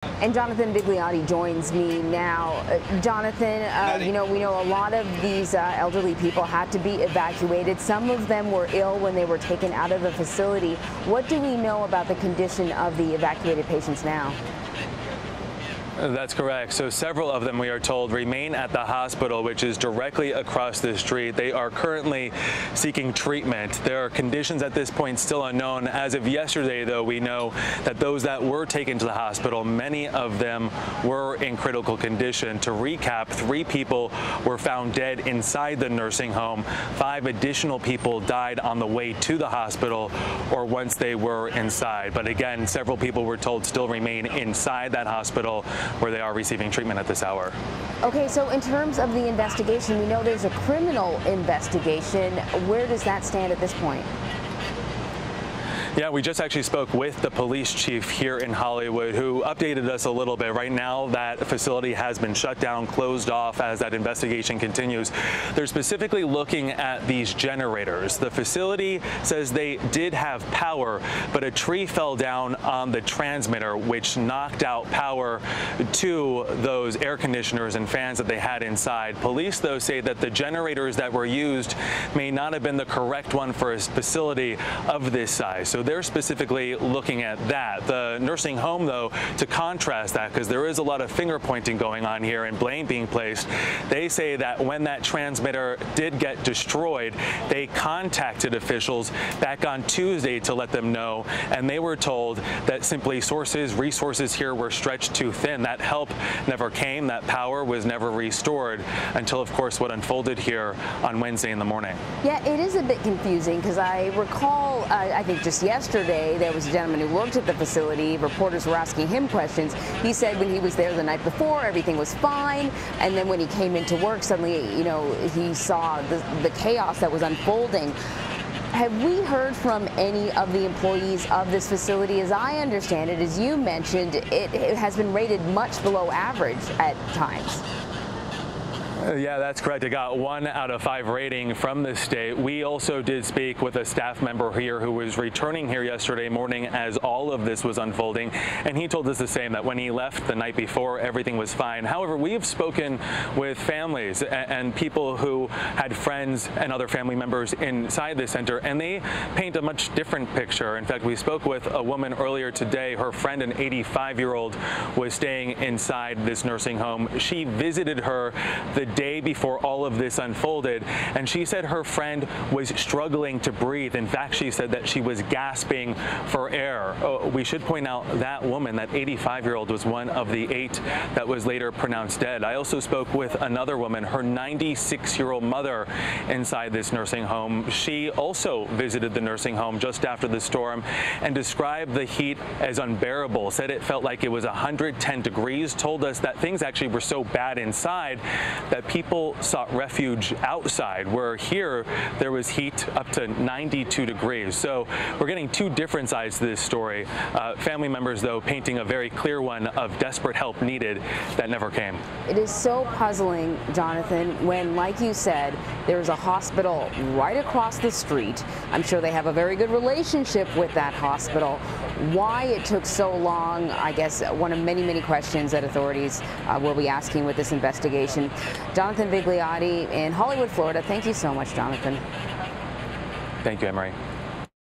And Jonathan Vigliotti joins me now. Jonathan, we know a lot of these elderly people had to be evacuated. Some of them were ill when they were taken out of the facility. What do we know about the condition of the evacuated patients now? That's correct. So several of them, we are told, remain at the hospital, which is directly across the street. They are currently seeking treatment. There are conditions at this point still unknown. As of yesterday, though, we know that those that were taken to the hospital, many of them were in critical condition. To recap, 3 people were found dead inside the nursing home. 5 additional people died on the way to the hospital or once they were inside. But again, several people were told still remain inside that hospital where they are receiving treatment at this hour. Okay, so in terms of the investigation, we know there's a criminal investigation. Where does that stand at this point? Yeah, we just actually spoke with the police chief here in Hollywood, who updated us a little bit. Right now, that facility has been shut down, closed off as that investigation continues. They're specifically looking at these generators. The facility says they did have power, but a tree fell down on the transmitter, which knocked out power to those air conditioners and fans that they had inside. Police, though, say that the generators that were used may not have been the correct one for a facility of this size. So they're specifically looking at that. The nursing home, though, to contrast that, because there is a lot of finger pointing going on here and blame being placed, they say that when that transmitter did get destroyed, they contacted officials back on Tuesday to let them know, and they were told that simply resources here were stretched too thin. That help never came. That power was never restored until, of course, what unfolded here on Wednesday in the morning. Yeah, it is a bit confusing because I recall, I think just yesterday, there was a gentleman who worked at the facility. Reporters were asking him questions. He said when he was there the night before, everything was fine. And then when he came into work, suddenly, he saw the chaos that was unfolding. Have we heard from any of the employees of this facility? As I understand it, as you mentioned, it has been rated much below average at times. Yeah, that's correct. It got 1 out of 5 rating from the state. We also did speak with a staff member here who was returning here yesterday morning as all of this was unfolding, and he told us the same, that when he left the night before, everything was fine. However, we have spoken with families and people who had friends and other family members inside the center, and they paint a much different picture. In fact, we spoke with a woman earlier today. Her friend, an 85-year-old, was staying inside this nursing home. She visited her the day before all of this unfolded, and she said her friend was struggling to breathe. In fact, she said that she was gasping for air. We should point out that woman, that 85-year-old, was one of the 8 that was later pronounced dead. I also spoke with another woman, her 96-year-old mother, inside this nursing home. She also visited the nursing home just after the storm and described the heat as unbearable, said it felt like it was 110 degrees, told us that things actually were so bad inside that people sought refuge outside, where here there was heat up to 92 degrees. So we're getting 2 different sides to this story. Family members, though, painting a very clear one of desperate help needed that never came. It is so puzzling, Jonathan, when, like you said, there's a hospital right across the street. I'm sure they have a very good relationship with that hospital. Why it took so long, I guess, one of many, many questions that authorities will be asking with this investigation. Jonathan Vigliotti in Hollywood, Florida. Thank you so much, Jonathan. Thank you, Emery.